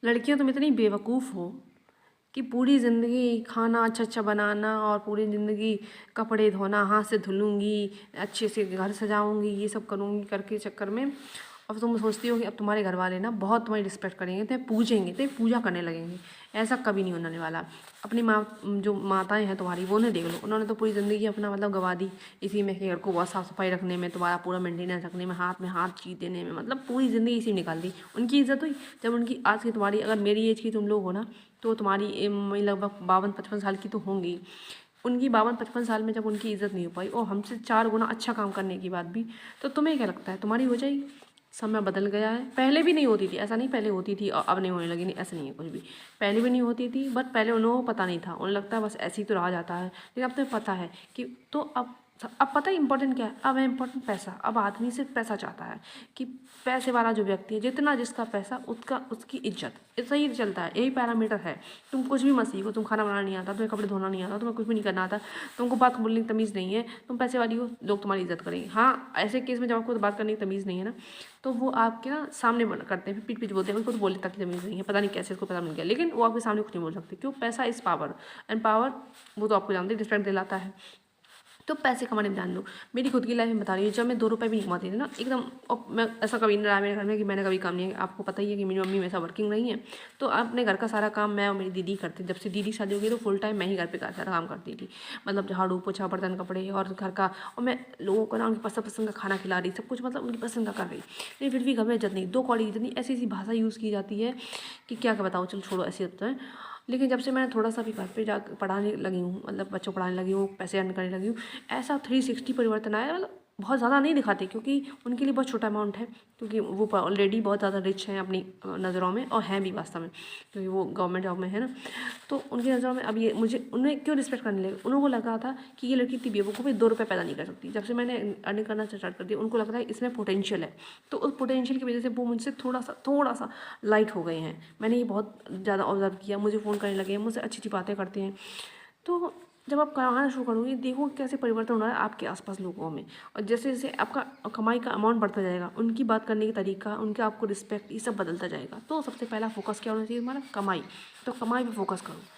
लड़कियां तुम इतनी बेवकूफ़ हो कि पूरी ज़िंदगी खाना अच्छा अच्छा बनाना और पूरी ज़िंदगी कपड़े धोना, हाथ से धुलूँगी, अच्छे से घर सजाऊँगी, ये सब करूँगी करके चक्कर में अब तुम सोचती हो कि अब तुम्हारे घर वाले ना बहुत तुम्हारी रिस्पेक्ट करेंगे, तुम्हें पूजेंगे, तुम्हें पूजा करने लगेंगे। ऐसा कभी नहीं होने वाला। अपनी माँ, जो माताएं हैं तुम्हारी, वो उन्हें देख लो, उन्होंने तो पूरी ज़िंदगी अपना मतलब गवा दी इसी में कि घर को बहुत साफ़ सफाई रखने में, तुम्हारा पूरा मेंटेनेंस रखने में हाथ चीज देने में, मतलब पूरी ज़िंदगी इसी में निकाल दी। उनकी इज्जत हुई जब उनकी आज की तुम्हारी, अगर मेरी एज की तुम लोग हो ना, तो तुम्हारी लगभग 52-55 साल की तो होंगी। उनकी 52-55 साल में जब उनकी इज्जत नहीं हो पाई और हमसे 4 गुना अच्छा काम करने की बात भी, तो तुम्हें क्या लगता है तुम्हारी हो जाएगी? समय बदल गया है। पहले भी नहीं होती थी, ऐसा नहीं पहले होती थी और अब नहीं होने लगी, नहीं ऐसा नहीं है कुछ भी। पहले भी नहीं होती थी, बट पहले उन लोगों को पता नहीं था, उन्हें लगता है बस ऐसे ही तो रहा जाता है। लेकिन अब तुम्हें पता है कि तो अब पता है इंपॉर्टेंट क्या है? अब है इंपॉर्टेंट पैसा। अब आदमी सिर्फ पैसा चाहता है कि पैसे वाला जो व्यक्ति है, जितना जिसका पैसा उसका उसकी इज्जत, ऐसा ही चलता है, यही पैरामीटर है। तुम कुछ भी मत सीखो, तुम खाना बनाना नहीं आता, तुम्हें कपड़े धोना नहीं आता, तुम्हें कुछ भी नहीं करना आता, तुमको बात बोलने की तमीज़ नहीं है, तुम पैसे वाली हो, लोग तुम्हारी इज्जत करेंगे। हाँ, ऐसे केस में जब आपको बात करने की तमीज़ नहीं है ना, तो वो आपके ना सामने करते हैं, फिर पीठ पीछ बोलते हैं, उनको तो बोलने तक की तमीज़ नहीं है, पता नहीं कैसे इसको पता नहीं गया, लेकिन वो आपके सामने कुछ नहीं बोल सकते। क्यों? पैसा इज़ पावर, एंड पावर वो तो आपको जानते हैं रिस्पेक्ट दिलाता है। तो पैसे कमाने में ध्यान दो। मेरी खुद की लाइफ में बता रही हूँ, जब मैं 2 रुपये भी नहीं कमाती थी ना एकदम, और मैं ऐसा कभी नहीं रहा मेरे घर में कि मैंने कभी काम नहीं किया। आपको पता ही है कि मेरी मम्मी हमेशा वर्किंग नहीं है, तो अपने घर का सारा काम मैं और मेरी दीदी करती थी। जब से दीदी शादी हो गई तो फुल टाइम मैं ही घर पे सारा काम करती थी, मतलब झाड़ू पोछा बर्तन कपड़े और घर का, और मैं लोगों को ना उनकी पसंद पसंद का खाना खिला रही, सब कुछ मतलब उनकी पसंद का कर रही। लेकिन फिर भी घर में इज्जत नहीं, 2 कौड़ी इतनी ऐसी ऐसी भाषा यूज़ की जाती है कि क्या बताऊँ, चलो छोड़ो, ऐसी होता है। लेकिन जब से मैंने थोड़ा सा भी घर पे जा पढ़ाने लगी हूँ, मतलब बच्चों को पढ़ाने लगी हूँ, पैसे अर्न करने लगी हूँ, ऐसा 360 परिवर्तन आया। मतलब बहुत ज़्यादा नहीं दिखाते क्योंकि उनके लिए बहुत छोटा अमाउंट है, क्योंकि वो ऑलरेडी बहुत ज़्यादा रिच हैं अपनी नज़रों में, और हैं भी वास्तव में, क्योंकि वो गवर्नमेंट जॉब में है ना। तो उनकी नज़रों में अब ये मुझे, उन्हें क्यों रिस्पेक्ट करने लगे? उन लोगों को लगा था कि ये लड़की इतनी बेवकूफ़ है, 2 रुपये पैदा नहीं कर सकती। जब से मैंने अर्निंग करना स्टार्ट कर दिया, उनको लगता है इसमें पोटेंशियल है, तो उस पोटेंशियल की वजह से वो मुझसे थोड़ा सा लाइट हो गए हैं। मैंने ये बहुत ज़्यादा ऑब्जर्व किया, मुझे फ़ोन करने लगे हैं, मुझसे अच्छी अच्छी बातें करते हैं। तो जब आप कमाना शुरू करोगे, देखो कैसे परिवर्तन हो रहा है आपके आसपास लोगों में, और जैसे जैसे आपका कमाई का अमाउंट बढ़ता जाएगा, उनकी बात करने का तरीका, उनका आपको रिस्पेक्ट, ये सब बदलता जाएगा। तो सबसे पहला फोकस क्या होना चाहिए हमारा? कमाई। तो कमाई पे फोकस करो।